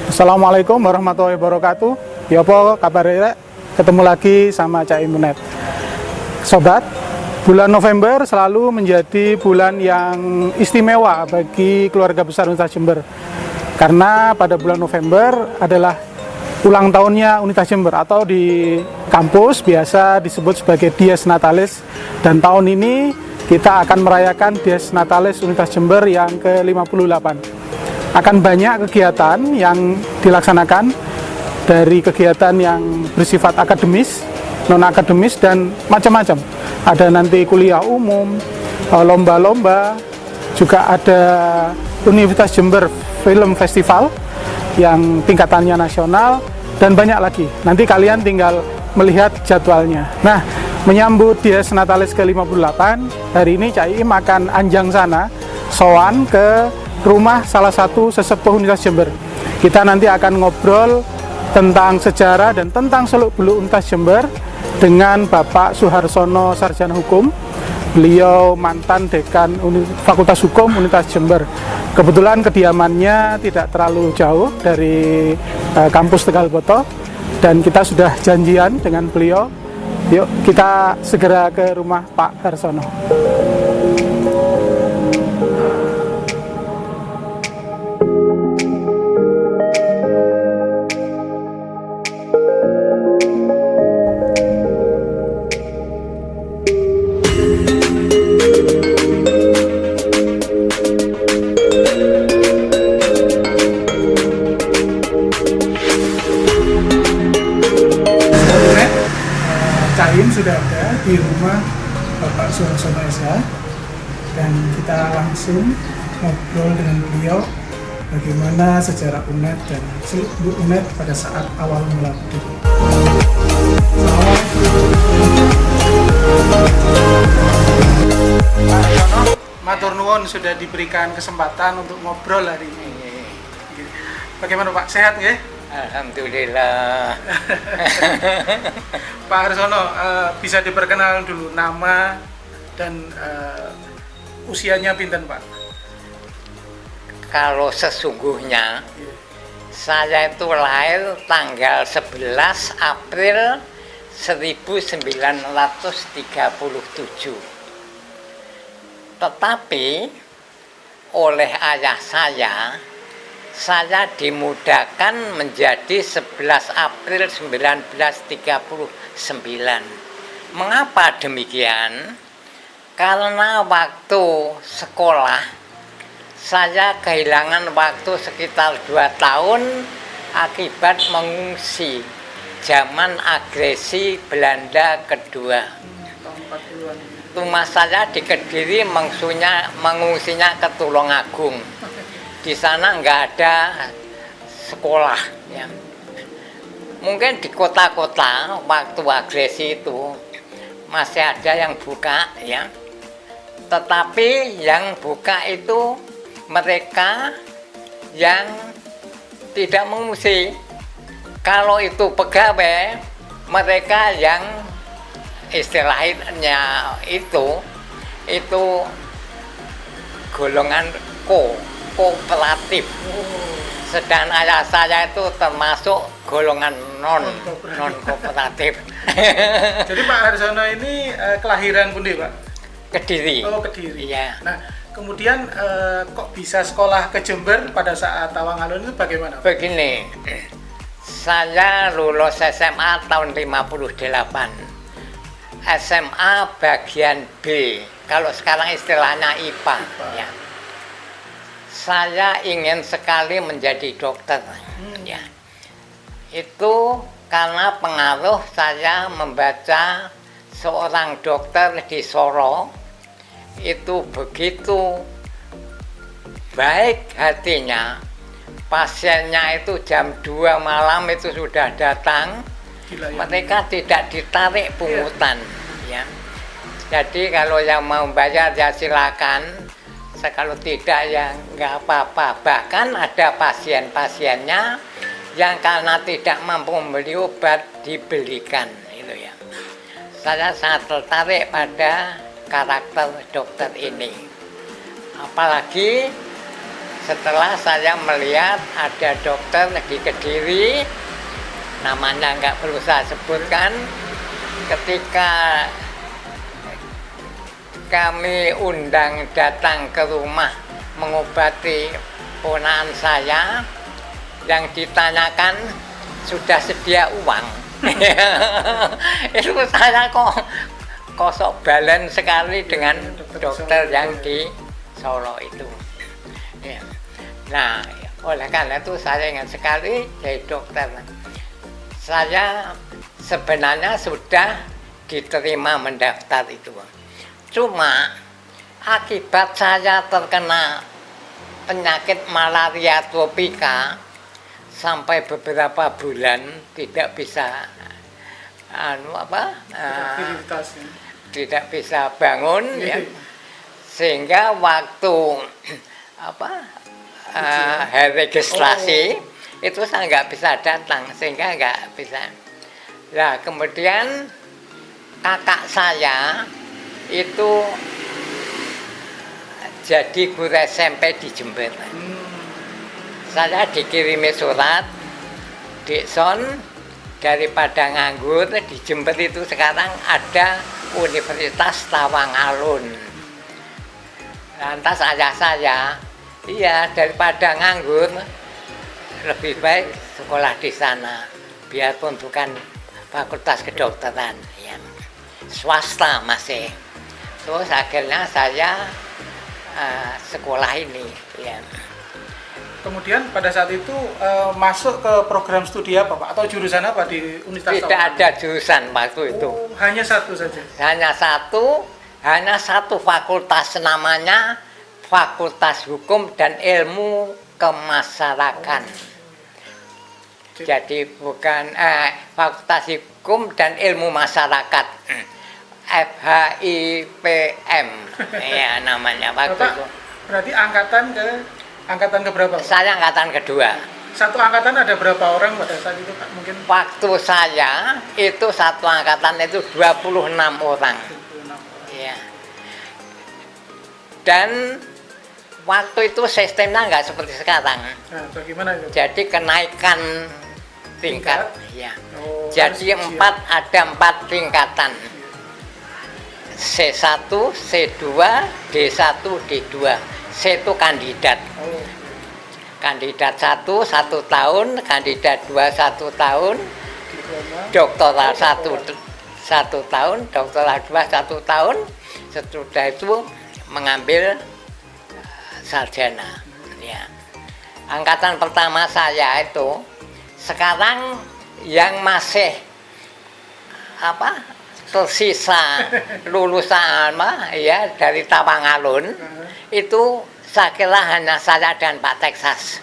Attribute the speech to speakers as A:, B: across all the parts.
A: Assalamualaikum warahmatullahi wabarakatuh. Ya apa kabarnya? Ketemu lagi sama Cak Imunet. Sobat, bulan November selalu menjadi bulan yang istimewa bagi keluarga besar Universitas Jember. Karena pada bulan November adalah ulang tahunnya Universitas Jember, atau di kampus biasa disebut sebagai Dies Natalis. Dan tahun ini kita akan merayakan Dies Natalis Universitas Jember yang ke-58. Akan banyak kegiatan yang dilaksanakan, dari kegiatan yang bersifat akademis, non-akademis, dan macam-macam. Ada nanti kuliah umum, lomba-lomba, juga ada Universitas Jember Film Festival yang tingkatannya nasional, dan banyak lagi. Nanti kalian tinggal melihat jadwalnya. Nah, menyambut Dies Natalis ke-58, hari ini Cak Iim akan anjang sana, sowan ke rumah salah satu sesepuh Universitas Jember. Kita nanti akan ngobrol tentang sejarah dan tentang seluk-beluk Universitas Jember dengan Bapak Suharsono Sarjana Hukum. Beliau mantan dekan Fakultas Hukum Universitas Jember. Kebetulan kediamannya tidak terlalu jauh dari kampus Tegal Boto, dan kita sudah janjian dengan beliau. Yuk kita segera ke rumah Pak Harsono. Sudah ada di rumah Bapak Suharsono SH, dan kita langsung ngobrol dengan beliau bagaimana sejarah UNED dan seluk-beluk UNED pada saat awal mula berdiri. Pak Harsono, matur nuwun sudah diberikan kesempatan untuk ngobrol hari ini. Bagaimana Pak, sehat nggih?
B: Alhamdulillah.
A: Pak Harsono, bisa diperkenalkan dulu nama dan usianya pinten Pak?
B: Kalau sesungguhnya saya itu lahir tanggal 11 April 1937. Tetapi oleh ayah saya dimudahkan menjadi 11 April 1939. Mengapa demikian? Karena waktu sekolah saya kehilangan waktu sekitar 2 tahun akibat mengungsi zaman agresi Belanda kedua. Rumah saya di Kediri mengungsinya ke Tulungagung. Di sana nggak ada sekolah, ya. Mungkin di kota-kota waktu agresi itu masih ada yang buka, ya. Tetapi yang buka itu mereka yang tidak mengungsi. Kalau itu pegawai, mereka yang istilahnya itu golongan kooperatif. Sedang ayah saya itu termasuk golongan non kooperatif.
A: Jadi Pak Harsono ini kelahiran pundi Pak?
B: Kediri.
A: Oh, Kediri.
B: Iya.
A: Nah, kemudian kok bisa sekolah ke Jember pada saat Tawang Alun itu bagaimana?
B: Begini, saya lulus SMA tahun 58. SMA bagian B. Kalau sekarang istilahnya IPA. Ya. Saya ingin sekali menjadi dokter, ya. Itu karena pengaruh saya membaca seorang dokter di Soro, itu begitu baik hatinya, pasiennya itu jam 2 malam itu sudah datang, mereka tidak ditarik pungutan, ya. Jadi kalau yang mau bayar ya silakan. Kalau tidak ya nggak apa-apa. Bahkan ada pasien-pasiennya yang karena tidak mampu membeli obat dibelikan, itu ya. Saya sangat tertarik pada karakter dokter ini. Apalagi setelah saya melihat ada dokter di Kediri, namanya nggak perlu saya sebutkan, ketika kami undang datang ke rumah mengobati ponakan saya, yang ditanyakan sudah sedia uang. Itu saya kok sok balen sekali dengan dokter yang di Solo itu. Ya. Nah, oleh karena itu saya ingat sekali jadi dokter. Saya sebenarnya sudah diterima mendaftar itu. Cuma akibat saya terkena penyakit malaria tropika sampai beberapa bulan tidak bisa tidak bisa bangun ya. Sehingga waktu hari registrasi itu saya nggak bisa datang, sehingga nggak bisa. Nah, kemudian kakak saya itu jadi guru SMP di Jember. Saya dikirimi surat, Dikson, daripada nganggur di Jember itu sekarang ada Universitas Tawangalun. Lantas ayah saya, iya daripada nganggur lebih baik sekolah di sana, biarpun bukan fakultas kedokteran, ya. Swasta masih. Terus akhirnya saya sekolah ini, ya.
A: Kemudian pada saat itu masuk ke program studi apa Pak? Atau jurusan apa di Universitas
B: Tidak ada jurusan waktu itu.
A: Hanya satu saja?
B: Hanya satu fakultas, namanya Fakultas Hukum dan Ilmu Kemasyarakatan. Jadi bukan Fakultas Hukum dan Ilmu Masyarakat, FHIPM ya namanya waktu
A: Bapak,
B: itu.
A: Berarti angkatan ke berapa Pak?
B: Saya angkatan kedua.
A: Satu angkatan ada berapa orang pada saat itu Pak? Mungkin
B: Waktu saya itu satu angkatan itu 26 orang.
A: 26 orang.
B: Ya. Dan waktu itu sistemnya nggak seperti sekarang.
A: Nah, bagaimana itu?
B: Jadi kenaikan tingkat. Ya.
A: Oh,
B: Jadi ada 4 tingkatan. C1, C2, D1, D2. C itu kandidat.
A: Oh.
B: Kandidat 1 tahun, kandidat 2 1 tahun,
A: Diploma.
B: doktoral 1 tahun, doktoral 2 1 tahun. Setelah itu mengambil sarjana. Ya. Angkatan pertama saya itu sekarang yang masih tersisa lulusan ya dari Tawangalun itu saya kira hanya saya dan Pak Texas.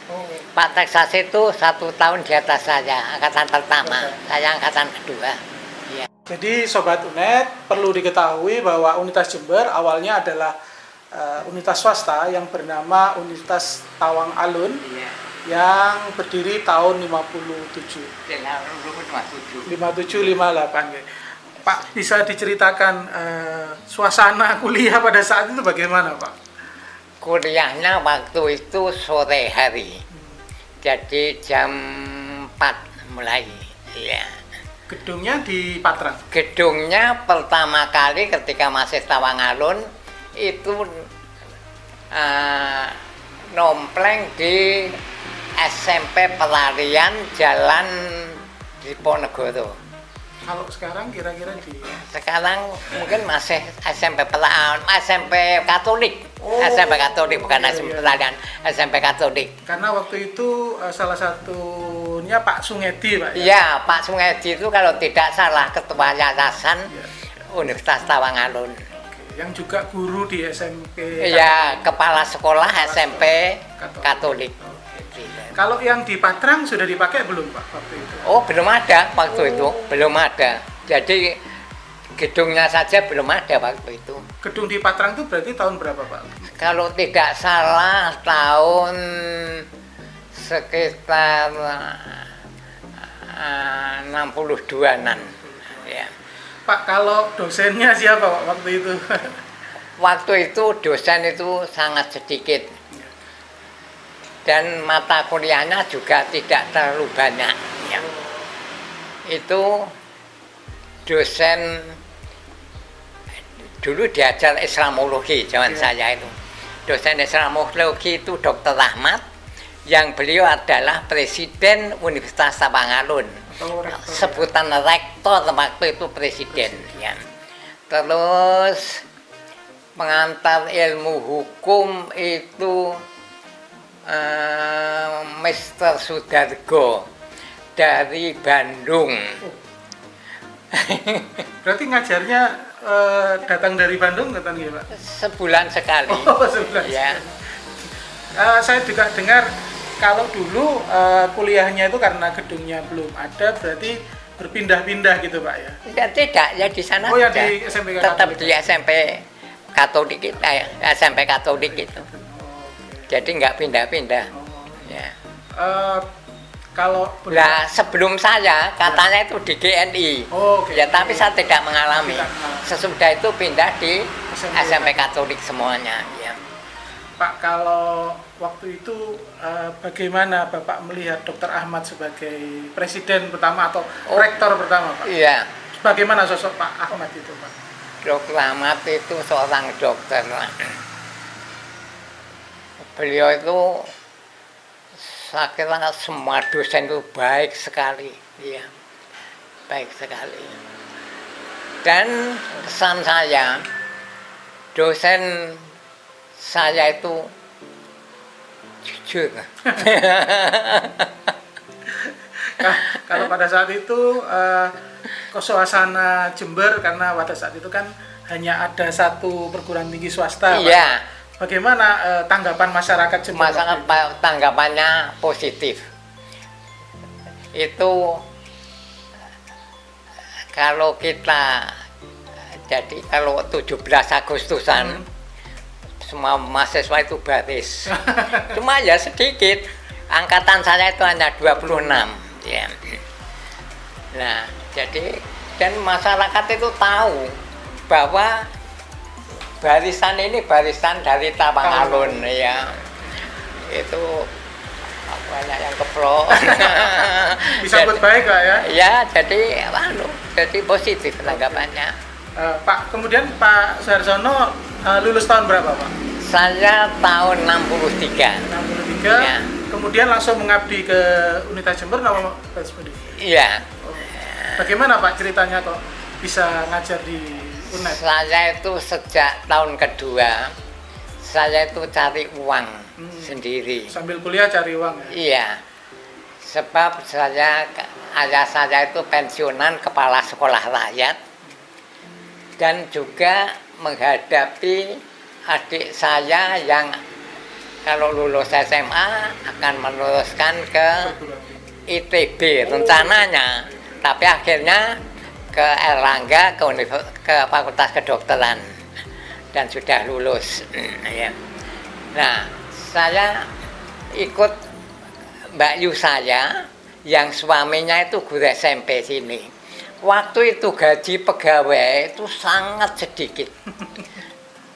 B: Pak Texas itu 1 tahun di atas saya, angkatan pertama, saya angkatan kedua. Ya.
A: Jadi Sobat UNED, perlu diketahui bahwa Universitas Jember awalnya adalah universitas swasta yang bernama Universitas Tawangalun yang berdiri tahun 57. 58. Pak, bisa diceritakan suasana kuliah pada saat itu bagaimana Pak?
B: Kuliahnya waktu itu sore hari, jadi jam 4 mulai. Ya.
A: Gedungnya di Patrang?
B: Gedungnya pertama kali ketika masih Tawangalun itu nompleng di SMP Pelarian Jalan Diponegoro.
A: Kalau sekarang kira-kira di...
B: Sekarang mungkin masih SMP Katolik. SMP Katolik bukan SMP Pelarian, SMP Katolik.
A: Karena waktu itu salah satunya Pak Sungedi Pak ya?
B: Iya, Pak Sungedi itu kalau tidak salah ketua yayasan Universitas Tawangalun.
A: Yang juga guru di SMP.
B: Iya, kepala sekolah SMP Katolik.
A: Kalau yang di Patrang sudah dipakai belum Pak waktu itu?
B: Oh, belum ada waktu itu, belum ada. Jadi gedungnya saja belum ada waktu itu.
A: Gedung di Patrang itu berarti tahun berapa Pak?
B: Kalau tidak salah tahun sekitar 62-an. Ya.
A: Pak, kalau dosennya siapa Pak waktu itu?
B: Waktu itu dosen itu sangat sedikit. dan mata kuliahnya juga tidak terlalu banyak ya. Itu dosen dulu diajar Islamologi zaman saya itu. Dosen Islamologi itu Dr. Ahmad, yang beliau adalah Presiden Universitas Tapangalun. Sebutan rektor waktu itu presiden. Ya. Terus pengantar ilmu hukum itu Mr. Sudargo dari Bandung.
A: Berarti ngajarnya datang dari Bandung, datang ya Pak?
B: Sebulan sekali.
A: Oh, sebulan
B: ya.
A: Saya juga dengar kalau dulu kuliahnya itu karena gedungnya belum ada, berarti berpindah-pindah gitu Pak ya?
B: Ya tidak, ya di sana
A: oh, ya di SMP
B: tetap
A: Katolik.
B: di SMP Katolik kita ya, SMP Katolik itu. Jadi nggak pindah-pindah. Ya.
A: Kalau
B: Nah, sebelum saya katanya itu di GNI.
A: Oh, okay.
B: Ya, tapi saya tidak mengalami.
A: Tidak mengalami.
B: Sesudah itu pindah di
A: SMP
B: SMP Katolik semuanya. Ya.
A: Pak, kalau waktu itu bagaimana Bapak melihat Dr. Ahmad sebagai presiden pertama atau rektor pertama, Pak?
B: Iya.
A: Bagaimana sosok Pak Ahmad itu, Pak?
B: Dr. Ahmad itu seorang dokter. Beliau itu saya kira semua dosen itu baik sekali, ya, baik sekali. Dan kesan saya, dosen saya itu jujur.
A: Kalau pada saat itu suasana Jember, karena pada saat itu kan hanya ada satu perguruan tinggi swasta.
B: Iya.
A: Bagaimana tanggapan masyarakat Jember?
B: Masyarakat tanggapannya positif. Itu kalau kita jadi kalau 17 Agustusan semua mahasiswa itu baris. Cuma ya sedikit. Angkatan saya itu hanya 26 ya. Nah, jadi dan masyarakat itu tahu bahwa barisan ini barisan dari Tapangalun ya. Itu banyak yang keplok.
A: Disambut baik Pak ya?
B: Ya, jadi positif tanggapannya.
A: Pak, kemudian Pak Suharsono lulus tahun berapa Pak?
B: Saya tahun 63.
A: 63.
B: Ya.
A: Kemudian langsung mengabdi ke Unitas Jember nama Pak Spedi?
B: Iya.
A: Bagaimana Pak ceritanya kok bisa ngajar di UNED?
B: Saya itu sejak tahun kedua, saya itu cari uang sendiri.
A: Sambil kuliah cari uang ya?
B: Iya, sebab ayah saya itu pensiunan kepala sekolah rakyat dan juga menghadapi adik saya yang kalau lulus SMA akan meneruskan ke ITB rencananya, tapi akhirnya ke Erlangga ke Fakultas Kedokteran dan sudah lulus. Ya. Nah, saya ikut Mbak Yu saya yang suaminya itu guru SMP sini. Waktu itu gaji pegawai itu sangat sedikit,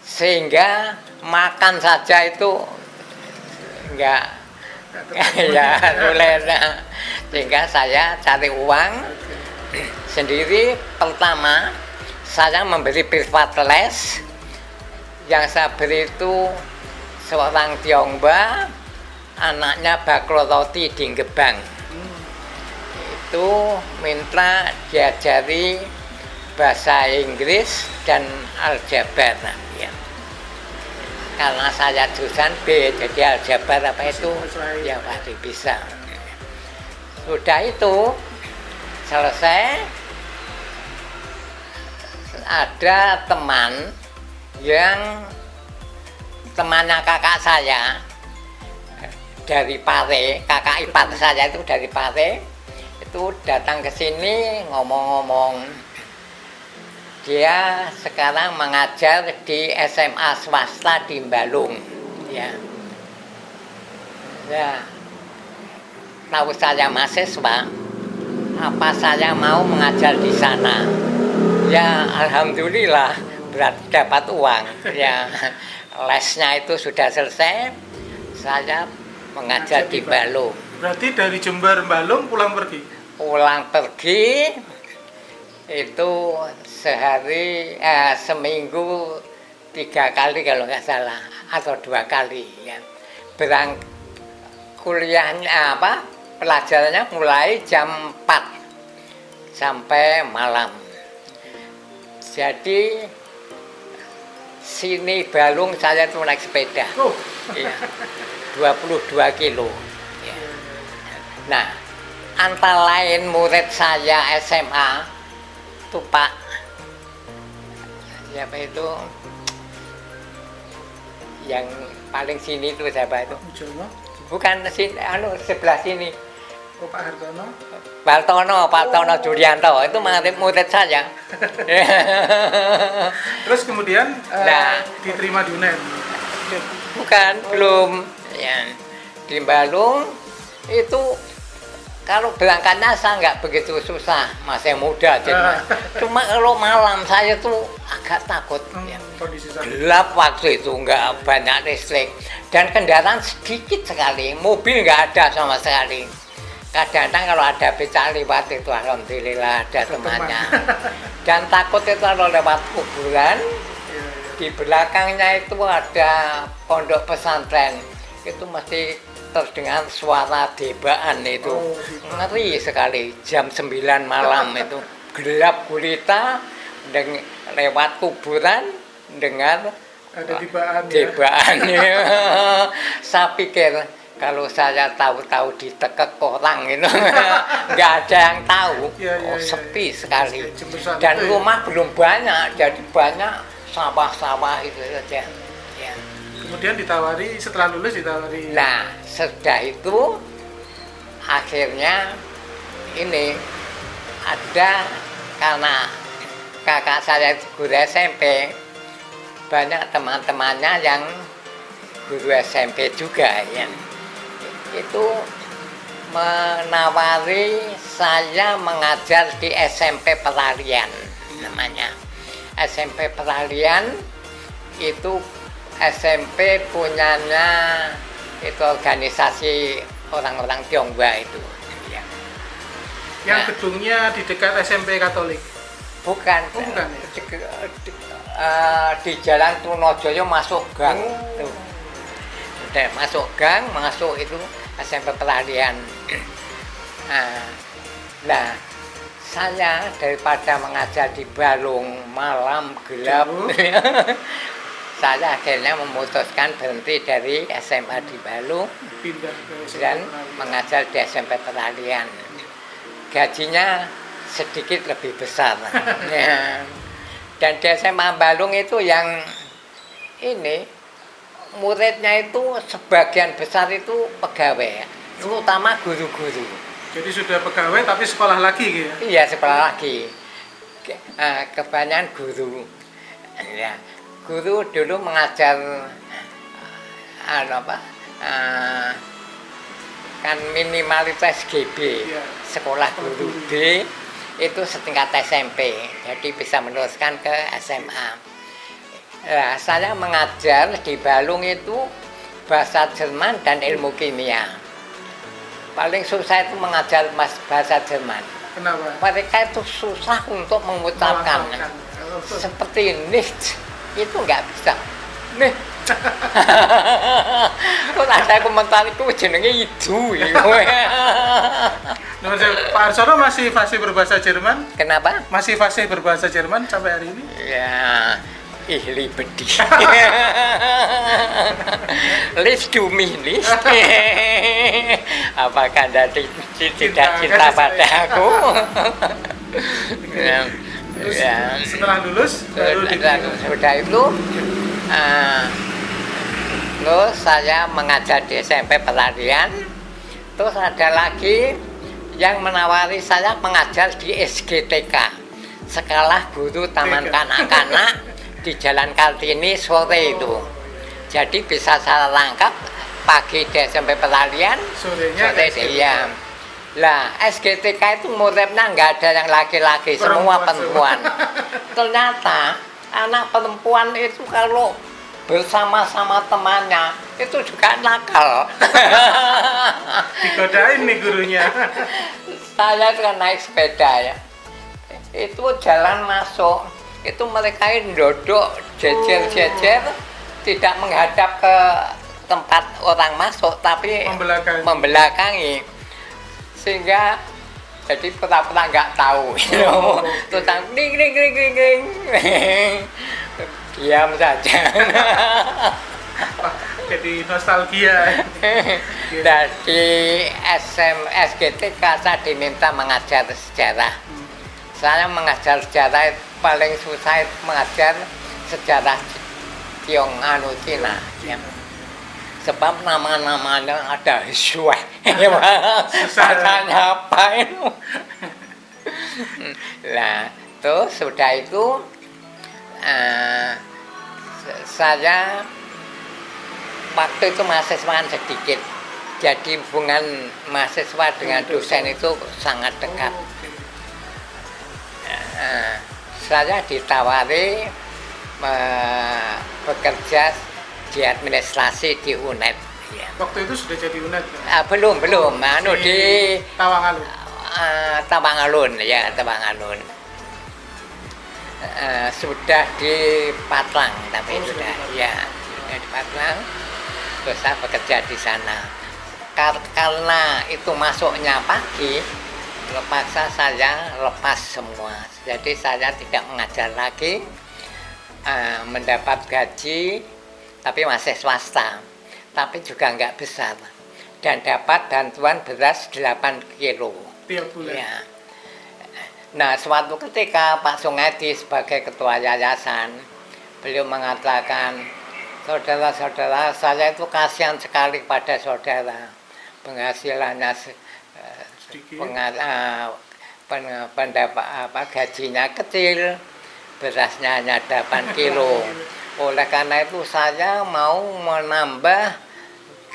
B: sehingga makan saja itu enggak ya sulit. Sehingga saya cari uang sendiri. Pertama saya memberi privat les, yang saya beri itu seorang Tionghoa, anaknya baklo roti di Gebang. Itu minta diajari bahasa Inggris dan aljabar ya. Karena saya jurusan B, jadi aljabar apa itu ya pasti bisa. Sudah itu selesai, ada teman yang temannya kakak saya dari Pare, kakak ipar saya itu dari Pare, itu datang ke sini ngomong-ngomong. Dia sekarang mengajar di SMA swasta di Balung, ya. Ya, tahu saya mahasiswa, apa saya mau mengajar di sana? Ya, alhamdulillah berarti dapat uang. Ya, lesnya itu sudah selesai. Saya mengajar di Balung.
A: Berarti dari Jember Balung pulang pergi?
B: Pulang pergi itu seminggu 3 kali kalau nggak salah, atau 2 kali ya. Kuliahnya pelajarannya mulai jam 4 sampai malam. Jadi sini Balung saya tuh naik sepeda. Iya. 22 kilo. Ya. Nah, antara lain murid saya SMA tuh Pak, siapa itu yang paling sini tuh, siapa itu? Bukan sini, sebelah sini.
A: Pak Hartono?
B: Pak Tono Julianto itu murid saya.
A: Terus kemudian diterima di UNED?
B: Bukan, belum. Ya. Di Balung itu kalau berangkatnya saya nggak begitu susah, masih muda jadi. Cuma kalau malam saya tuh agak takut. Ya. Gelap waktu itu, nggak banyak listrik dan kendaraan sedikit sekali, mobil nggak ada sama sekali. Kadang-kadang kalau ada becak lewat itu alhamdulillah ada temannya. Dan takut itu kalau lewat kuburan, di belakangnya itu ada pondok pesantren, itu mesti terdengar suara debaan itu. Ngeri sekali, jam 9 malam itu gelap gulita, lewat kuburan dengar
A: ada debaan.
B: Ya. Saya pikir kalau saya tahu-tahu ditekek orang itu nggak ada yang tahu. Sepi sekali. Dan rumah belum banyak, jadi banyak sawah-sawah itu saja. Ya.
A: Kemudian setelah lulus ditawari.
B: Nah, setelah itu akhirnya ini ada, karena kakak saya guru SMP, banyak teman-temannya yang guru SMP juga ya. Itu menawari saya mengajar di SMP Peralihan namanya. SMP Peralihan itu SMP punyanya itu organisasi orang-orang Tionghoa itu. Ya.
A: Yang gedungnya di dekat SMP Katolik?
B: Bukan.
A: Bukan ya?
B: Di Jalan Trunojoyo masuk gang. Masuk gang, masuk itu SMP Peralihan. Nah, saya daripada mengajar di Balung malam gelap, saya akhirnya memutuskan berhenti dari SMA di Balung dan mengajar di SMP Peralihan. Gajinya sedikit lebih besar. Ya. Dan di SMA Balung itu yang ini muridnya itu sebagian besar itu pegawai, terutama guru-guru.
A: Jadi sudah pegawai tapi sekolah lagi gitu ya?
B: Iya, sekolah lagi. Kebanyakan guru. Ya, guru dulu mengajar kan minimal itu SGB, ya. Sekolah guru D itu setingkat SMP, jadi bisa meneruskan ke SMA. Nah, saya mengajar di Balung itu bahasa Jerman dan ilmu kimia. Paling susah itu mengajar bahasa Jerman.
A: Kenapa?
B: Mereka itu susah untuk mengucapkan. Seperti nicht, itu nggak bisa. Nih. Terus ada komentar itu jenenge itu.
A: Pak Arsono masih fasih berbahasa Jerman?
B: Kenapa?
A: Masih fasih berbahasa Jerman sampai hari ini?
B: Ya. Ihli bedi. List to me list. Apakah Anda tidak cinta pada aku?
A: Setelah lulus
B: sudah itu terus saya mengajar di SMP Peralihan. Terus ada lagi yang menawari saya mengajar di SGTK, Sekolah Guru Taman Kanak-Kanak, di Jalan Kartini sore itu. Jadi bisa saya rangkap pagi di SMP Peralihan, sore dia. Lah SGTK itu muridnya nggak ada yang laki-laki, semua perempuan. Ternyata anak perempuan itu kalau bersama-sama temannya itu juga nakal.
A: Digodain nih gurunya.
B: Saya itu kan naik sepeda ya, itu jalan masuk, itu mereka ini duduk jejer-jejer, tidak menghadap ke tempat orang masuk, tapi membelakangi, sehingga jadi pura-pura nggak tahu. Terus ding ding ding ding ding, diam saja.
A: Jadi nostalgia.
B: Dari SGTK saya diminta mengajar sejarah. Saya mengajar sejarah paling susah mengajar sejarah Cina. Ya. Sebab nama-namanya ada Hisueh. Katanya apa itu? Nah, terus sudah itu saya waktu itu mahasiswa sedikit, jadi hubungan mahasiswa dengan dosen itu sangat dekat. Saya ditawari bekerja di administrasi di UNED. Ya.
A: Waktu itu sudah jadi UNED?
B: Belum, di
A: Tawangalun.
B: Tawangalun, ya Tawangalun. Sudah di Patlang, tapi sudah di Patlang. Terus saya bekerja di sana. Karena itu masuknya pagi, terpaksa saya lepas semua. Jadi saya tidak mengajar lagi, mendapat gaji, tapi masih swasta, tapi juga nggak besar. Dan dapat bantuan beras 8 kilo.
A: Tiap bulan?
B: Ya. Nah, suatu ketika Pak Sungadi sebagai ketua yayasan, beliau mengatakan, saudara-saudara, saya itu kasihan sekali pada saudara. Penghasilannya gajinya kecil, berasnya hanya 8 kilo. Oleh karena itu saya mau menambah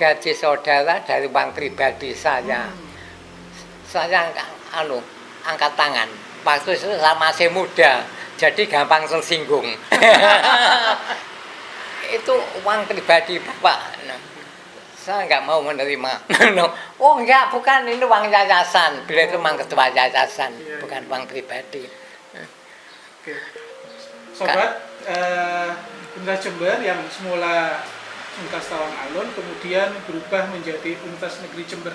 B: gaji saudara dari uang pribadi saya. Saya angkat tangan. Waktu itu saya masih muda, jadi gampang tersinggung. Itu uang pribadi Bapak. Saya nggak mau menerima. Oh enggak, bukan, ini uang yayasan. Beliau itu memang ketua yayasan, bukan uang pribadi.
A: Oke. Sobat, Universitas Jember yang semula Universitas Tawangalun kemudian berubah menjadi Universitas Negeri Jember,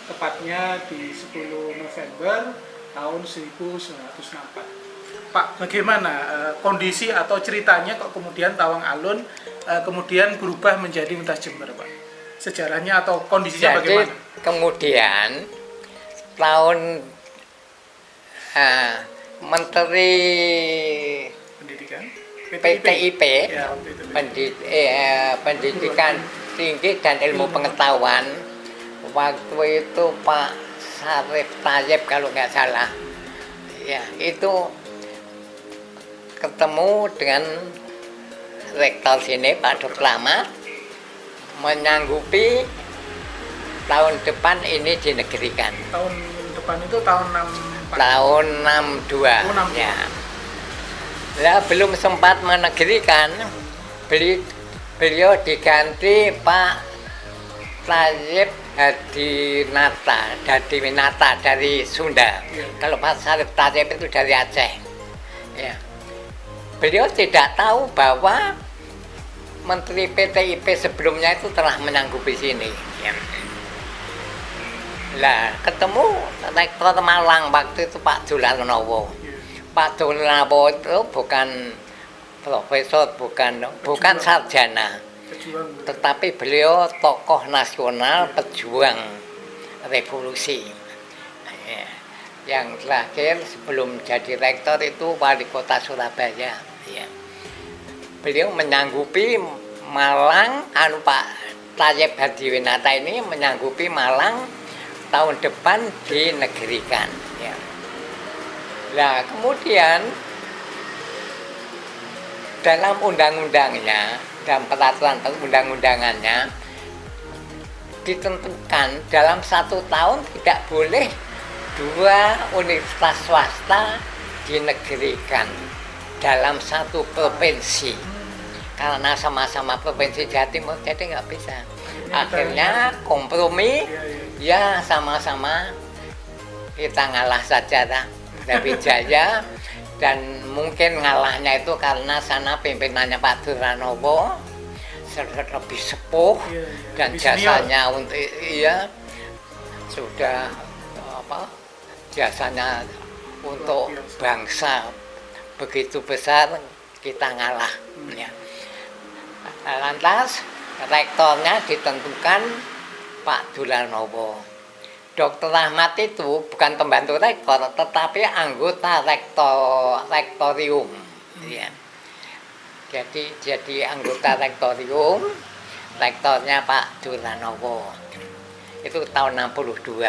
A: tepatnya di 10 November tahun 1964. Pak, bagaimana kondisi atau ceritanya kok kemudian Tawangalun kemudian berubah menjadi Universitas Jember, Pak? Sejarahnya atau kondisinya
B: jadi,
A: bagaimana?
B: Kemudian tahun Menteri
A: Pendidikan
B: PTIP,
A: ya,
B: Pendidikan Tinggi dan Ilmu Pengetahuan, waktu itu Pak Sarif Tayyip kalau nggak salah, ya itu ketemu dengan rektor sini Pak Dr. Lama, menyanggupi tahun depan ini dinegerikan.
A: Tahun depan itu tahun 64.
B: Tahun 62.
A: Oh, 62.
B: Ya. Lah belum sempat menegerikan, beliau diganti Pak Tayyip Hadinata dari Sunda. Kalau Pak Sarif Tayyip itu dari Aceh. Ya. Beliau tidak tahu bahwa Menteri PTIP sebelumnya itu telah menyanggupi sini. Ya. Lah ketemu rektor Malang waktu itu Pak Jularnowo. Pak Jularnowo itu bukan profesor, bukan sarjana, tetapi beliau tokoh nasional, pejuang revolusi. Ya. Yang terakhir sebelum jadi rektor itu wali kota Surabaya. Ya. Beliau menyanggupi Malang, Pak Tayyip Hadiwinata ini menyanggupi Malang tahun depan dinegerikan. Ya. Nah kemudian dalam undang-undangnya, dalam peraturan undang-undangannya ditentukan dalam 1 tahun tidak boleh 2 universitas swasta dinegerikan dalam 1 provinsi. karena sama-sama provinsi Jawa Timur jadi nggak bisa. Akhirnya kompromi, ya sama-sama kita ngalah saja Brawijaya. Dan mungkin ngalahnya itu karena sana pimpinannya Pak Duranowo lebih sepuh dan jasanya untuk sudah jasanya untuk bangsa begitu besar, kita ngalah. Ya. Lantas rektornya ditentukan Pak Duranowo. Dr. Ahmad itu bukan pembantu rektor, tetapi anggota rektorium. Ya. Jadi anggota rektorium, rektornya Pak Duranowo. Itu tahun 62.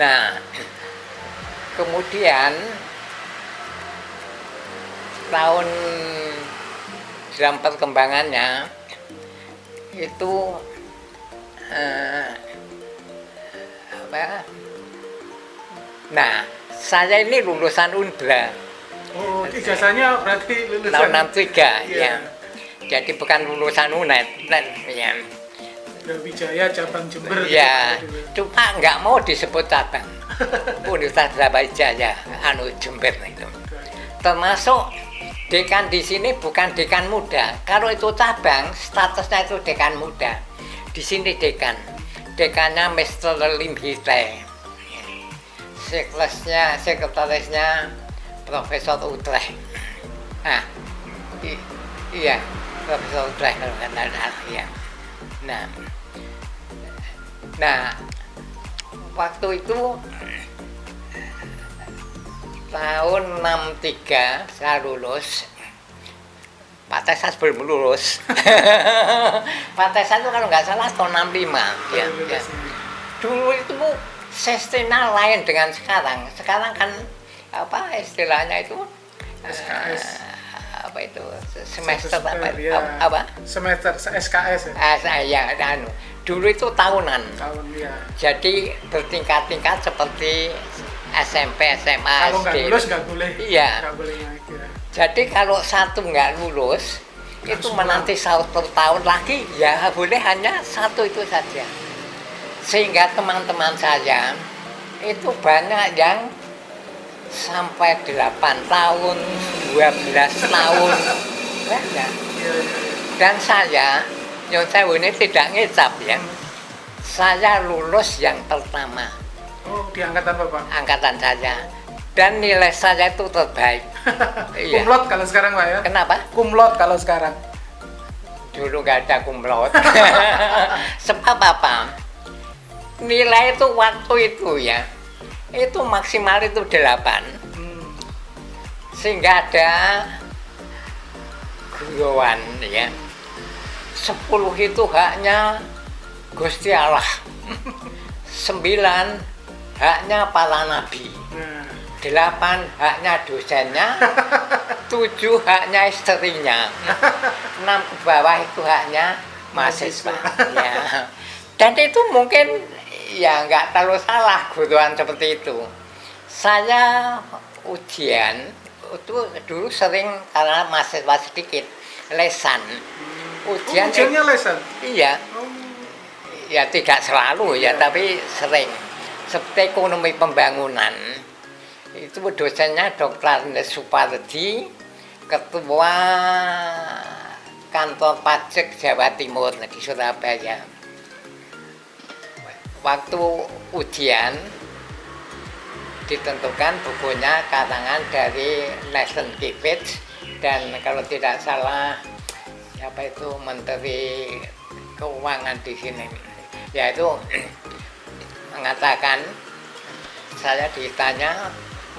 B: Nah, kemudian tahun dalam perkembangannya itu nah, saya ini lulusan Undra.
A: Oh, ijazahnya berarti lulusan
B: tahun 63, ya. Jadi bukan lulusan UNED, ya.
A: Brawijaya cabang Jember.
B: Ya, cuma nggak mau disebut cabang. Universitas Brawijaya, Jember itu. Termasuk dekan di sini bukan dekan muda. Kalau itu cabang, statusnya itu dekan muda. Di sini dekan. Dekannya Mr. Lim Hite. Sekretarisnya Profesor Utrecht. Iya, Profesor Utrecht kalau nggak salah, ya. Nah, waktu itu tahun 63 saya lulus. Pak Tesas belum lulus. Pak Tesas itu kalau nggak salah tahun 65. Ya. Dulu itu sistemnya lain dengan sekarang. Sekarang kan istilahnya itu
A: SKS.
B: Semester
A: semester SKS ya.
B: Dulu itu tahunan.
A: Ya.
B: Jadi bertingkat-tingkat seperti SMP, SMA,
A: kalau nggak lulus nggak boleh.
B: Iya.
A: Nggak boleh naik, ya.
B: Jadi kalau satu nggak lulus, itu menanti satu tahun lagi, ya boleh hanya satu itu saja. Sehingga teman-teman saya itu banyak yang sampai 8 tahun, 12 tahun. Banyak. Dan saya, Nyon Sewu ini tidak ngecap ya. Saya lulus yang pertama.
A: Oh, di angkatan Bapak?
B: Angkatan saya. Dan nilai saya itu terbaik. Iya.
A: Kumlot kalau sekarang Pak ya?
B: Kenapa?
A: Kumlot kalau sekarang.
B: Dulu nggak ada kumlot. Sebab apa? Nilai itu waktu itu ya, itu maksimal itu 8. Sehingga ada guruan ya. 10 itu haknya Gusti Allah. 9 haknya para nabi. 8 haknya dosennya, 7 haknya istrinya, 6 ke bawah itu haknya mahasiswa. Ya. Dan itu mungkin ya nggak terlalu salah guruan seperti itu. Saya ujian itu dulu sering karena mahasiswa sedikit lesan.
A: Ujiannya lesan?
B: Iya. Ya tidak selalu ya, tapi sering. Seperti ekonomi pembangunan. Itu dosennya Dr. Supardi, ketua kantor pajak Jawa Timur di Surabaya. Waktu ujian ditentukan bukunya karangan dari Nelson Kivitz dan kalau tidak salah siapa itu Menteri Keuangan di sini, yaitu mengatakan, saya ditanya,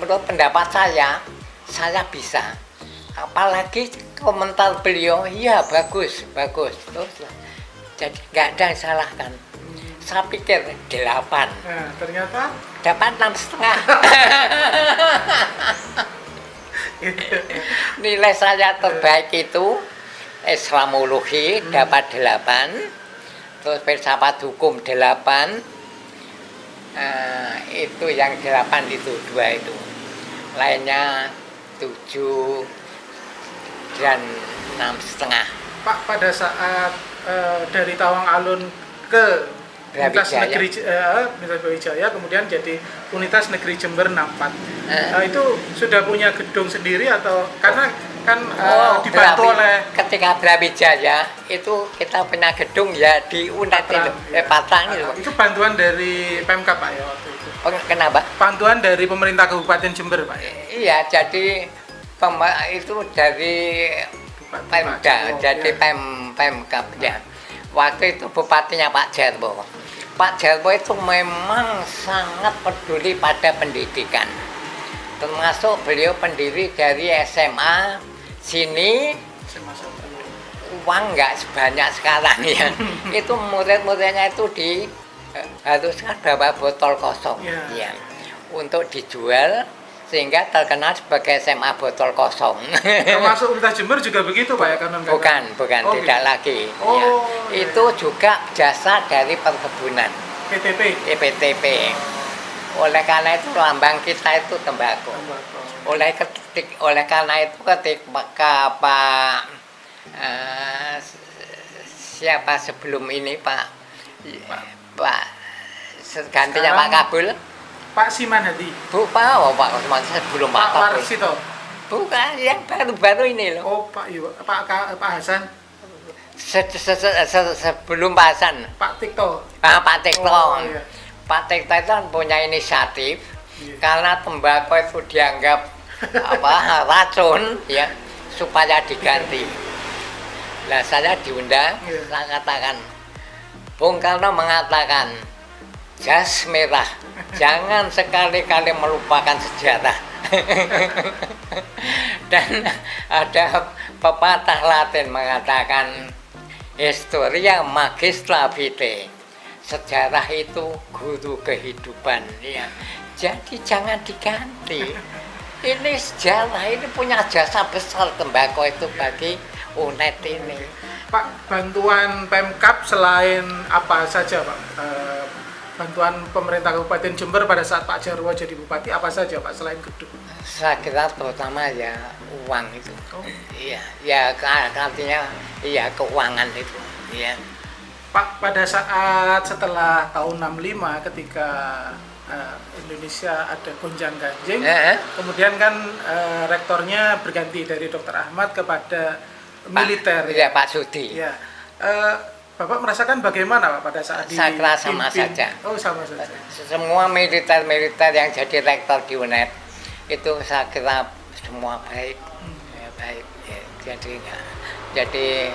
B: menurut pendapat saya bisa. Apalagi komentar beliau, iya bagus. Terus, jadi nggak ada yang salahkan. Saya pikir 8.
A: Nah, ternyata
B: dapat 6,5. Nilai saya terbaik itu Islamologi dapat 8. Terus filsafat hukum 8. Itu yang 8 itu 2 itu. Lainnya 7, 8, dan 6,5.
A: Pak, pada saat dari Tawang Alun ke Unitas
B: Brawijaya.
A: Negeri Unitas Brawijaya, kemudian jadi Unitas Negeri Jember 64. Itu sudah punya gedung sendiri atau karena kan dibantu oleh
B: ketika Brawijaya itu kita punya gedung ya di UNED itu, Patrang itu.
A: itu bantuan dari Pemkab Pak ya waktu itu.
B: Oh, kenapa?
A: Bantuan dari pemerintah Kabupaten Jember Pak ya.
B: Iya, jadi itu dari Pemda, jadi Pemkab ya. Waktu itu bupatinya Pak Jarwo. Pak Jarwo itu memang sangat peduli pada pendidikan. Termasuk beliau pendiri dari SMA sini. Uang nggak sebanyak sekarang ya. Itu murid-muridnya itu haruskan bawa botol kosong ya, untuk dijual sehingga terkenal sebagai SMA botol kosong.
A: Termasuk Unitas Jember juga begitu Pak ya kanan?
B: Bukan, tidak
A: gitu.
B: lagi.
A: Oh,
B: Ya.
A: iya.
B: Itu juga jasa dari perkebunan,
A: PTP.
B: PTP. Oleh karena itu lambang kita itu tembakau. Oleh karena itu ketika Pak siapa sebelum ini Pak gantinya Pak Kabul.
A: Pak Siman Hadi.
B: Pak Osman sebelum Pak
A: Pak
B: Kabul.
A: Warsito.
B: Bukan, yang baru-baru ini loh.
A: Oh, Pak Hasan.
B: Sebelum Pak Hasan.
A: Pak Tikto.
B: Pak Tikto.
A: Oh, iya.
B: Pak Tikto itu kan punya inisiatif
A: Iya.
B: karena tembakau itu dianggap racun ya, supaya diganti. Nah, saya diundang,
A: Iya.
B: saya katakan, Bung Karno mengatakan, jas merah, jangan sekali-kali melupakan sejarah. Dan ada pepatah Latin mengatakan, Historia magistra vitae, sejarah itu guru kehidupan ya. Jadi jangan diganti. Ini sejarah, ini punya jasa besar tembakau itu bagi UNED ini.
A: Pak, bantuan Pemkab selain apa saja Pak? Bantuan pemerintah Kabupaten Jember pada saat Pak Jarwo jadi bupati apa saja Pak selain gedung?
B: Saya kira terutama ya uang itu. Iya, ya artinya iya keuangan itu. Iya.
A: Pak, pada saat setelah tahun 65 ketika Indonesia ada gonjang-ganjing, kemudian kan rektornya berganti dari Dr. Ahmad kepada militer.
B: Iya, Pak Sudi.
A: Ya. Bapak merasakan bagaimana Pak pada saat
B: Saya kira sama saja.
A: Oh, sama saja.
B: Semua militer-militer yang jadi rektor di UNED itu saya kira semua baik, ya, baik. Ya, jadi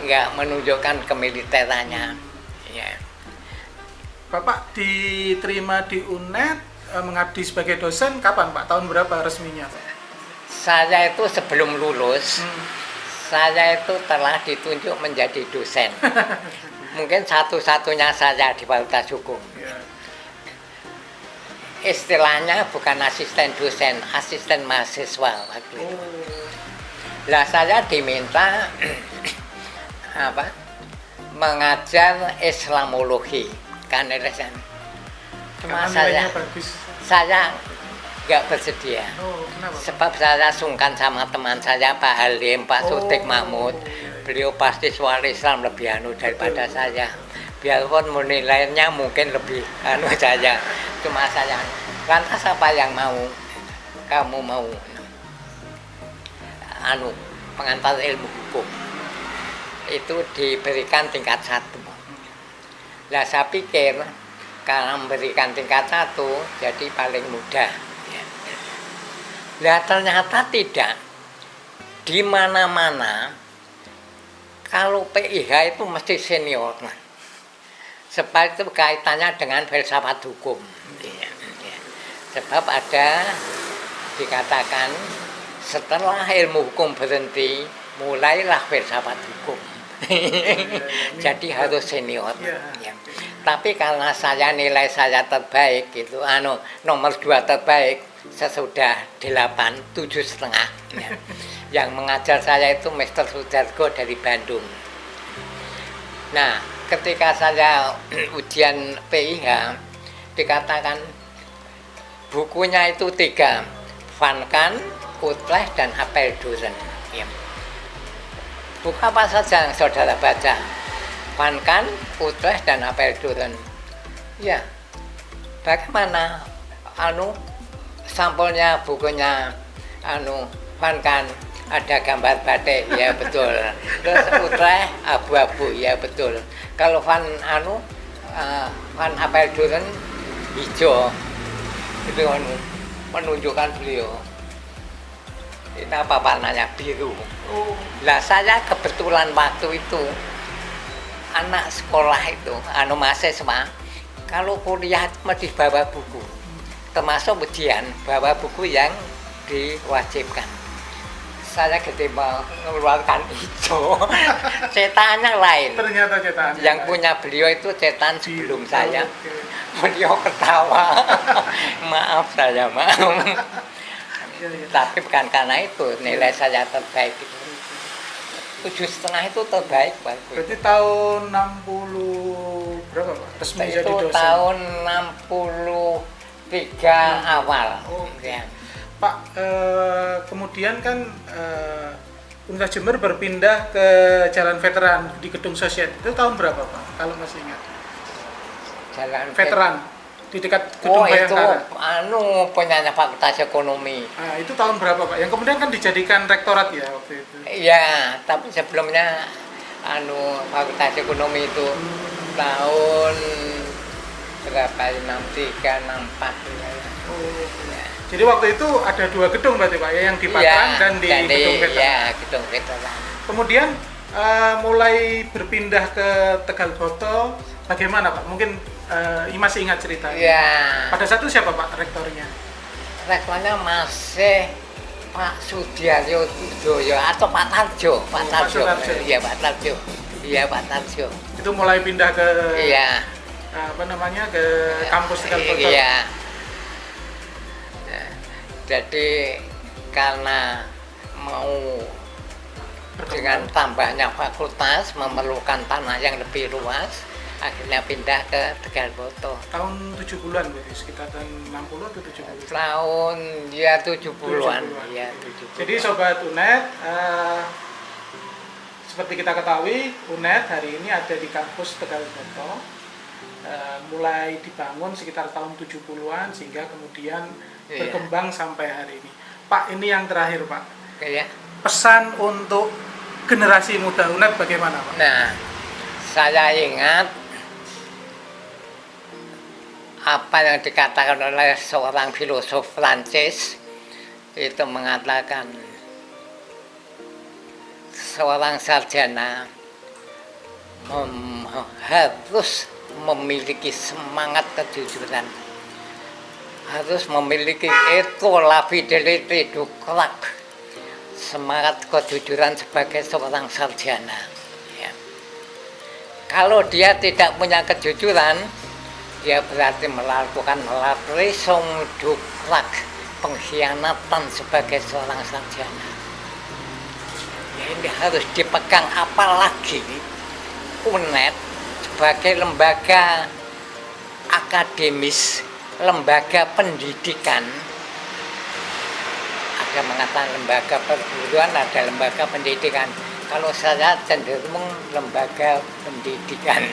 B: nggak menunjukkan kemiliterannya. Ya.
A: Bapak diterima di UNED mengabdi sebagai dosen kapan Pak? Tahun berapa resminya Pak?
B: Saya itu sebelum lulus, saya itu telah ditunjuk menjadi dosen. Mungkin satu-satunya saya di Fakultas Hukum.
A: Ya.
B: Istilahnya bukan asisten dosen, asisten mahasiswa waktu itu. Lah saya diminta mengajar Islamologi kan cuma
A: Karena bagus.
B: saya nggak bersedia.
A: Oh, kenapa?
B: Sebab saya sungkan sama teman saya Pak Halim, Pak Sutik Mahmud. Beliau pasti soal Islam lebih daripada saya. Biarpun nilainya mungkin lebih saya. Cuma saya, lantas apa yang mau kamu mau pengantar ilmu hukum itu diberikan tingkat 1. Lah saya pikir kalau memberikan tingkat 1 jadi paling mudah. Lah ternyata tidak. Di mana-mana kalau PIH itu mesti senior. Sebab itu kaitannya dengan filsafat hukum. Sebab ada dikatakan setelah ilmu hukum berhenti, mulailah filsafat hukum. Jadi harus senior. Ya. Tapi karena saya nilai saya terbaik gitu, nomor 2 terbaik sesudah 8, 7,5. Ya. Yang mengajar saya itu Mr. Sudargo dari Bandung. Nah, ketika saya ujian PIH dikatakan bukunya itu 3, Van Kan, Utrecht dan Apeldoorn. Ya. Buku apa saja yang saudara baca? Vankan, Utrecht, dan Apeldoorn. Ya, bagaimana sampulnya bukunya Vankan ada gambar batik, ya betul. Terus Utrecht abu-abu, ya betul. Kalau Van Apeldoorn hijau, itu menunjukkan beliau. Ini apa warnanya biru. Lah saya kebetulan waktu itu anak sekolah itu, mahasiswa, kalau kuliah mesti bawa buku, termasuk ujian bawa buku yang diwajibkan. Saya ketika mengeluarkan hijau, cetakannya lain.
A: Ternyata cetakannya
B: yang
A: lain.
B: punya beliau itu cetakan sebelum saya. Beliau ketawa. Maaf saya, maaf. Tapi bukan karena itu nilai saya terbaik itu. 7,5 itu terbaik waktu itu.
A: Berarti tahun 60 berapa Pak? Resmi jadi
B: Itu
A: dosen.
B: tahun 63 awal.
A: Oke.
B: Ya.
A: Pak, kemudian kan Universitas Jember berpindah ke Jalan Veteran di Gedung Sosiet. Itu tahun berapa Pak? Kalau masih ingat.
B: Jalan
A: Veteran di dekat Gedung
B: itu
A: Bayangkara.
B: punyanya Fakultas Ekonomi.
A: Nah, itu tahun berapa Pak? Yang kemudian kan dijadikan rektorat ya waktu itu.
B: Iya, tapi sebelumnya Fakultas Ekonomi itu tahun berapa? 63, 64 ya.
A: Oh.
B: Ya.
A: Jadi waktu itu ada 2 gedung berarti Pak ya, yang di Patan dan di Gedung Veteran.
B: Ya, Gedung Veteran.
A: Kemudian mulai berpindah ke Tegalboto, bagaimana Pak? Mungkin masih ingat ceritanya.
B: Ya.
A: Pada saat itu siapa Pak rektornya?
B: Rektornya masih Pak Sudiaryo Tudoyo atau Pak Tarjo. Pak Tarjo.
A: Sutarjo.
B: Iya, Pak Tarjo. Iya, Pak Tarjo.
A: Itu mulai pindah ke
B: Iya.
A: ke kampus Tegalboto.
B: Iya. Nah, jadi karena mau dengan tambahnya fakultas memerlukan tanah yang lebih luas, akhirnya pindah ke Tegalboto.
A: Tahun 70-an berarti, sekitar tahun 60 atau 70?
B: Tahun ya 70-an. Ya, 70-an.
A: Jadi Sobat UNED, seperti kita ketahui, UNED hari ini ada di kampus Tegalboto. Mulai dibangun sekitar tahun 70-an sehingga kemudian berkembang sampai hari ini. Pak, ini yang terakhir Pak.
B: Ya.
A: Pesan untuk generasi muda UNED bagaimana Pak?
B: Nah, saya ingat apa yang dikatakan oleh seorang filosof Prancis, itu mengatakan seorang sarjana harus memiliki semangat kejujuran, harus memiliki itu la fidelité du crack, semangat kejujuran sebagai seorang sarjana. Ya. Kalau dia tidak punya kejujuran, dia berarti melakukan la trahison du crack, pengkhianatan sebagai seorang sarjana. Ya, ini harus dipegang, apalagi UNED sebagai lembaga akademis, lembaga pendidikan. Ada mengatakan lembaga perguruan, ada lembaga pendidikan. Kalau saya cenderung lembaga pendidikan,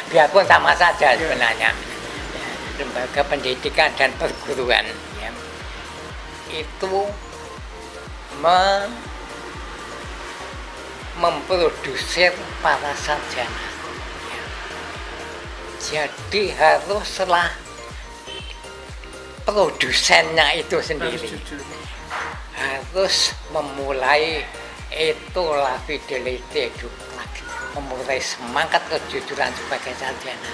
B: biarpun sama saja sebenarnya. Ya, lembaga pendidikan dan perguruan, ya. Itu memproduksi para sarjana. Ya. Jadi haruslah produsennya itu sendiri harus memulai itu la fidelité du crack, memulai semangat kejujuran sebagai sarjana,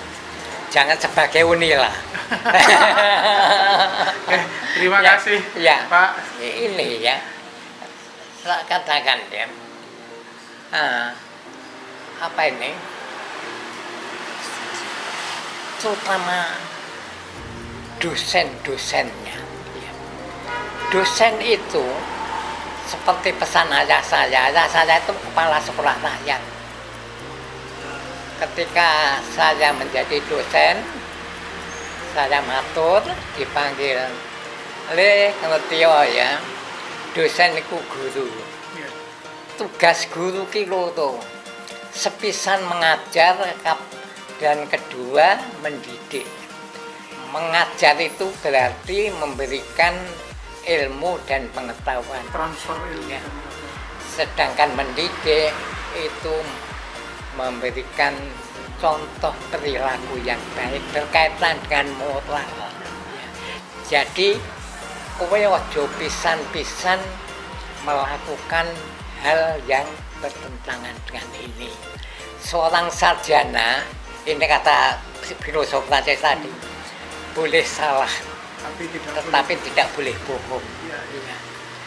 B: jangan sebagai unila.
A: Terima kasih
B: ya,
A: Pak.
B: Ini ya, saya katakan ya, apa ini, terutama dosen-dosennya. Dosen itu seperti pesan ayah saya itu kepala sekolah rakyat. Ketika saya menjadi dosen, saya matur, dipanggil le ngerti ya, dosen itu guru. tugas guru kilo tuh sepisan mengajar dan kedua mendidik. Mengajar itu berarti memberikan ilmu dan pengetahuan.
A: Transfer ilmu.
B: Ya. Sedangkan mendidik itu memberikan contoh perilaku yang baik berkaitan dengan moral. Ya. Jadi kowe ojo pisan-pisan melakukan hal yang bertentangan dengan ini. Seorang sarjana, ini kata filosof Prancis tadi, boleh salah, tetapi tidak boleh bohong.
A: Ya, ya.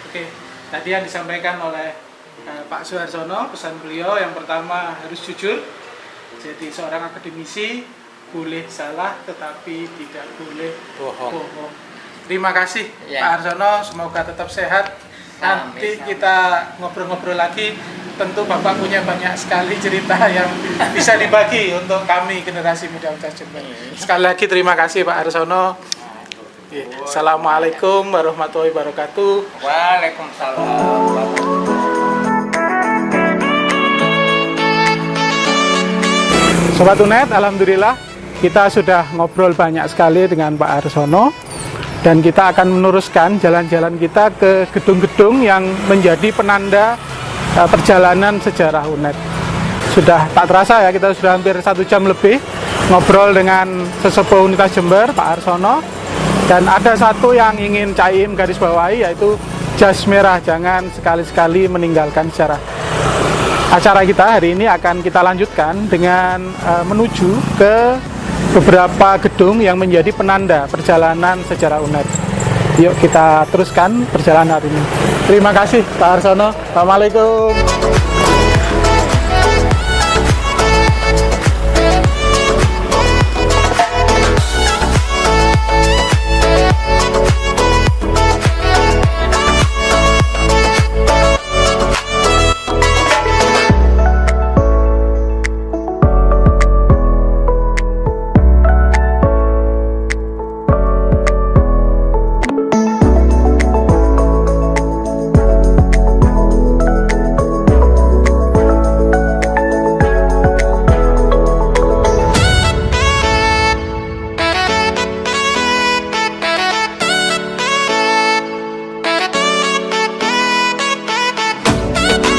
A: Oke, tadi yang disampaikan oleh Pak Suharsono, pesan beliau yang pertama harus jujur. Jadi seorang akademisi boleh salah, tetapi tidak boleh bohong. Terima kasih
B: Ya.
A: Pak Harsono, semoga tetap sehat. Nanti kita ngobrol-ngobrol lagi. Tentu Bapak punya banyak sekali cerita yang bisa dibagi untuk kami generasi muda Untas Jember. Sekali lagi terima kasih Pak Harsono. Assalamualaikum warahmatullahi wabarakatuh.
B: Waalaikumsalam.
A: Sobat UNED, alhamdulillah kita sudah ngobrol banyak sekali dengan Pak Harsono. Dan kita akan meneruskan jalan-jalan kita ke gedung-gedung yang menjadi penanda perjalanan sejarah UNED. Sudah tak terasa ya, kita sudah hampir 1 jam lebih ngobrol dengan sesepuh Unitas Jember, Pak Harsono. Dan ada satu yang ingin Caim garis bawahi, yaitu jas merah. Jangan sekali-sekali meninggalkan sejarah. Acara kita hari ini akan kita lanjutkan dengan menuju ke beberapa gedung yang menjadi penanda perjalanan sejarah UNED. Yuk kita teruskan perjalanan hari ini. Terima kasih Pak Harsono. Assalamualaikum.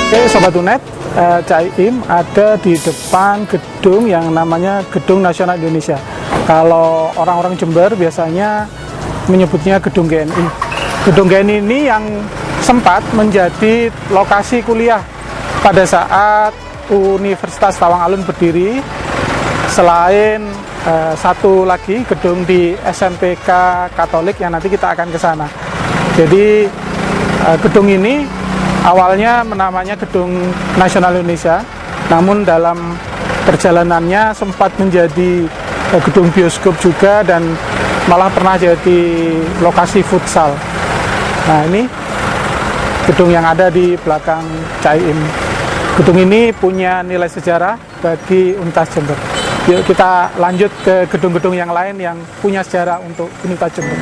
A: Oke Sobat UNED, Caim ada di depan gedung yang namanya Gedung Nasional Indonesia. Kalau orang-orang Jember biasanya menyebutnya Gedung GNI. Gedung GNI ini yang sempat menjadi lokasi kuliah pada saat Universitas Tawang Alun berdiri. Selain satu lagi gedung di SMPK Katolik yang nanti kita akan ke sana. Jadi gedung ini awalnya namanya Gedung Nasional Indonesia, namun dalam perjalanannya sempat menjadi gedung bioskop juga dan malah pernah jadi lokasi futsal. Nah ini gedung yang ada di belakang Caim. Gedung ini punya nilai sejarah bagi Untas Jember. Yuk kita lanjut ke gedung-gedung yang lain yang punya sejarah untuk Untas Jember.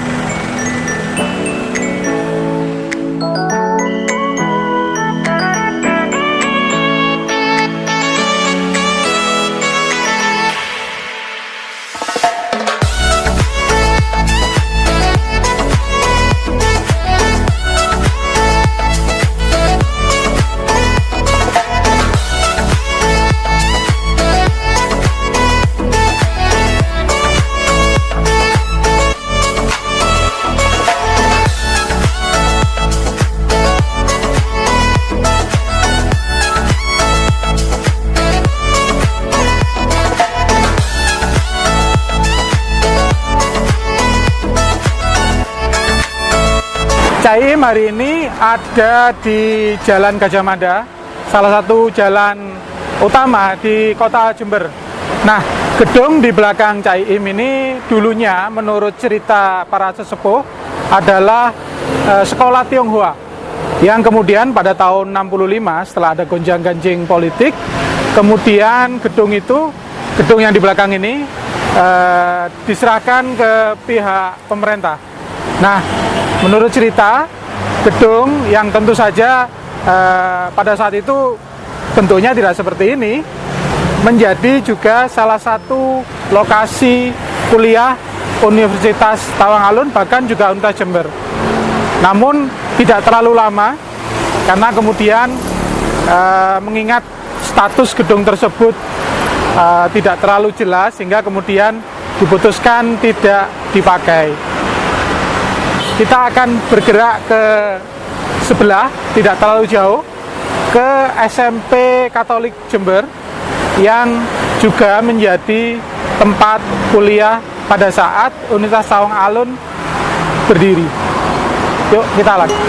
A: Caim hari ini ada di Jalan Gajah Mada, salah satu jalan utama di kota Jember. Nah, gedung di belakang Caim ini dulunya menurut cerita para sesepuh adalah sekolah Tionghoa yang kemudian pada tahun 65 setelah ada gonjang-ganjing politik, kemudian gedung yang di belakang ini diserahkan ke pihak pemerintah. Nah, menurut cerita, gedung yang tentu saja pada saat itu bentuknya tidak seperti ini, menjadi juga salah satu lokasi kuliah Universitas Tawang Alun, bahkan juga Universitas Jember. Namun tidak terlalu lama, karena kemudian mengingat status gedung tersebut tidak terlalu jelas, sehingga kemudian diputuskan tidak dipakai. Kita akan bergerak ke sebelah, tidak terlalu jauh, ke SMP Katolik Jember, yang juga menjadi tempat kuliah pada saat Universitas Tawang Alun berdiri. Yuk kita lanjut.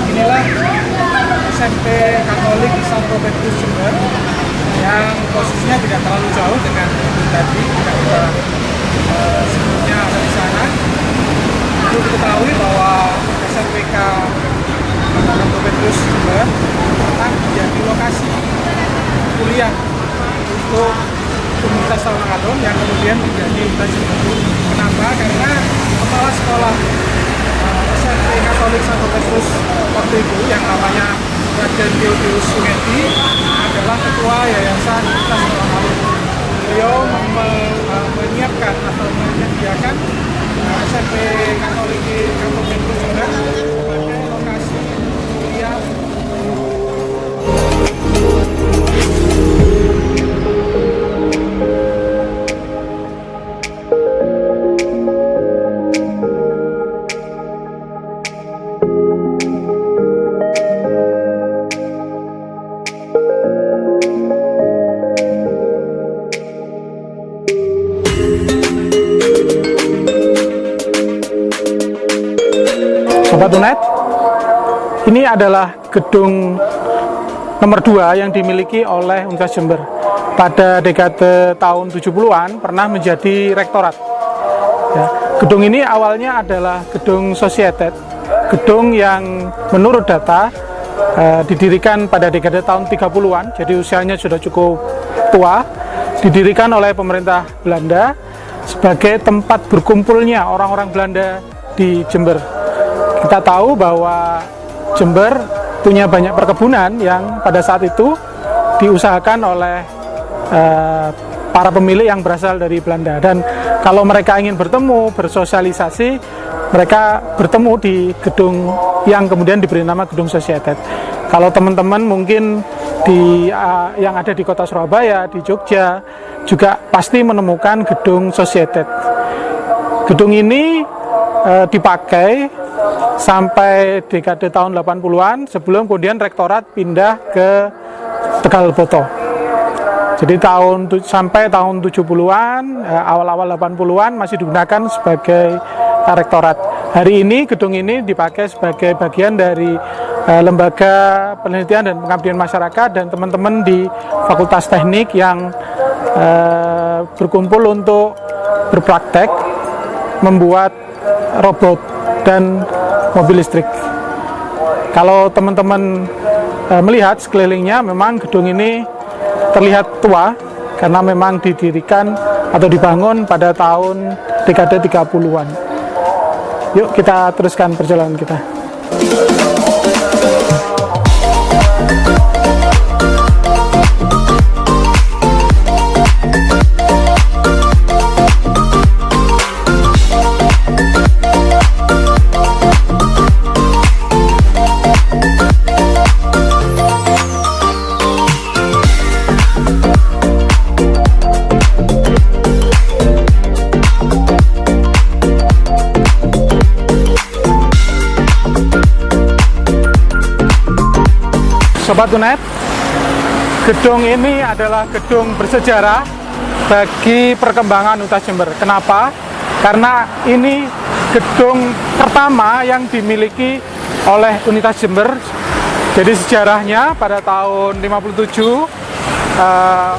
A: Inilah SMP Katolik Santo Petrus Jember yang posisinya tidak terlalu jauh dengan gedung tadi, kita sebelumnya ada di sana. Perlu diketahui bahwa SMPK Santo Petrus Jember pernah menjadi lokasi kuliah untuk Universitas Tawang Alun yang kemudian menjadi Universitas Jember. Kenapa? Karena kepala sekolah SMP Katolik Santo Petrus waktu itu yang namanya Raden Theodorus Sumedi adalah ketua Yayasan Universitas Tawang Alun. Beliau menyiapkan atau menyediakan SMP Katolik Santo Petrus Jember sebagai lokasi kuliah. Sobat Unet, ini adalah gedung nomor 2 yang dimiliki oleh Universitas Jember. Pada dekade tahun 70-an pernah menjadi rektorat. Ya, gedung ini awalnya adalah gedung Societet, gedung yang menurut data didirikan pada dekade tahun 30-an, jadi usianya sudah cukup tua, didirikan oleh pemerintah Belanda sebagai tempat berkumpulnya orang-orang Belanda di Jember. Kita tahu bahwa Jember punya banyak perkebunan yang pada saat itu diusahakan oleh para pemilik yang berasal dari Belanda. Dan kalau mereka ingin bertemu, bersosialisasi, mereka bertemu di gedung yang kemudian diberi nama Gedung Societet. Kalau teman-teman mungkin yang ada di kota Surabaya, di Jogja, juga pasti menemukan Gedung Societet. Gedung ini dipakai sampai dekade tahun 80-an sebelum kemudian rektorat pindah ke Tegal Boto. Jadi sampai tahun 70-an, awal-awal 80-an masih digunakan sebagai rektorat. Hari ini gedung ini dipakai sebagai bagian dari lembaga penelitian dan pengabdian masyarakat dan teman-teman di Fakultas Teknik yang berkumpul untuk berpraktek membuat robot dan mobil listrik. Kalau teman-teman melihat sekelilingnya, memang gedung ini terlihat tua karena memang didirikan atau dibangun pada tahun dekade 30-an. Yuk kita teruskan perjalanan kita. Sobat Unet, gedung ini adalah gedung bersejarah bagi perkembangan Universitas Jember. Kenapa? Karena ini gedung pertama yang dimiliki oleh Universitas Jember. Jadi sejarahnya pada tahun 57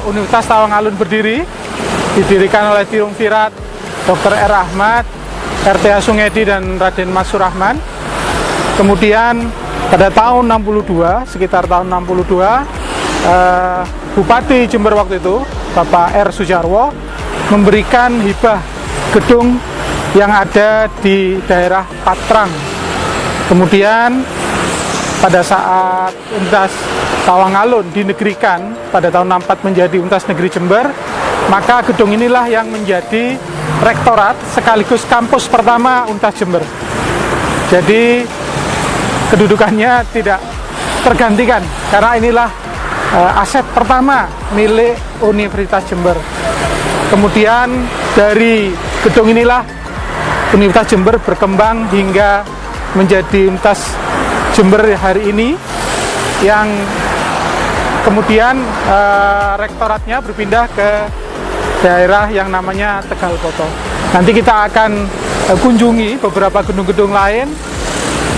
A: Universitas Tawang Alun berdiri, didirikan oleh Triumvirat Dr. R. Ahmad, RTA Sungedi dan Raden Mas Surahman. Kemudian pada tahun 62, sekitar tahun 62, Bupati Jember waktu itu, Bapak R. Sujarwo, memberikan hibah gedung yang ada di daerah Patrang. Kemudian pada saat Untas Tawangalun dinegerikan pada tahun 64 menjadi Untas Negeri Jember, maka gedung inilah yang menjadi rektorat sekaligus kampus pertama Untas Jember. Jadi kedudukannya tidak tergantikan karena inilah aset pertama milik Universitas Jember. Kemudian dari gedung inilah Universitas Jember berkembang hingga menjadi Untas Jember hari ini, yang kemudian rektoratnya berpindah ke daerah yang namanya Tegal Poto. Nanti kita akan kunjungi beberapa gedung-gedung lain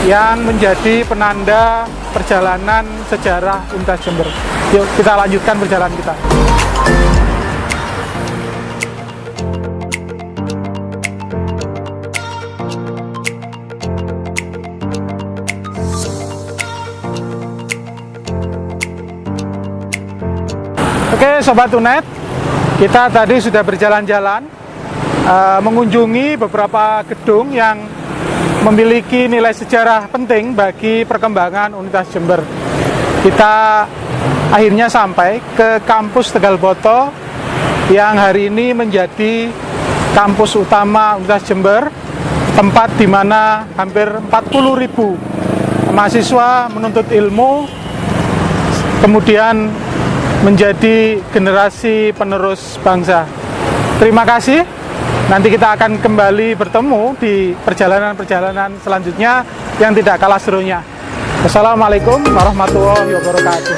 A: yang menjadi penanda perjalanan sejarah Untas Jember. Yuk kita lanjutkan perjalanan kita. Oke Sobat Unet, kita tadi sudah berjalan-jalan mengunjungi beberapa gedung yang memiliki nilai sejarah penting bagi perkembangan Universitas Jember. Kita akhirnya sampai ke kampus Tegal Poto yang hari ini menjadi kampus utama Universitas Jember, tempat di mana hampir 40.000 mahasiswa menuntut ilmu, kemudian menjadi generasi penerus bangsa. Terima kasih. Nanti kita akan kembali bertemu di perjalanan-perjalanan selanjutnya yang tidak kalah serunya. Wassalamualaikum warahmatullahi wabarakatuh.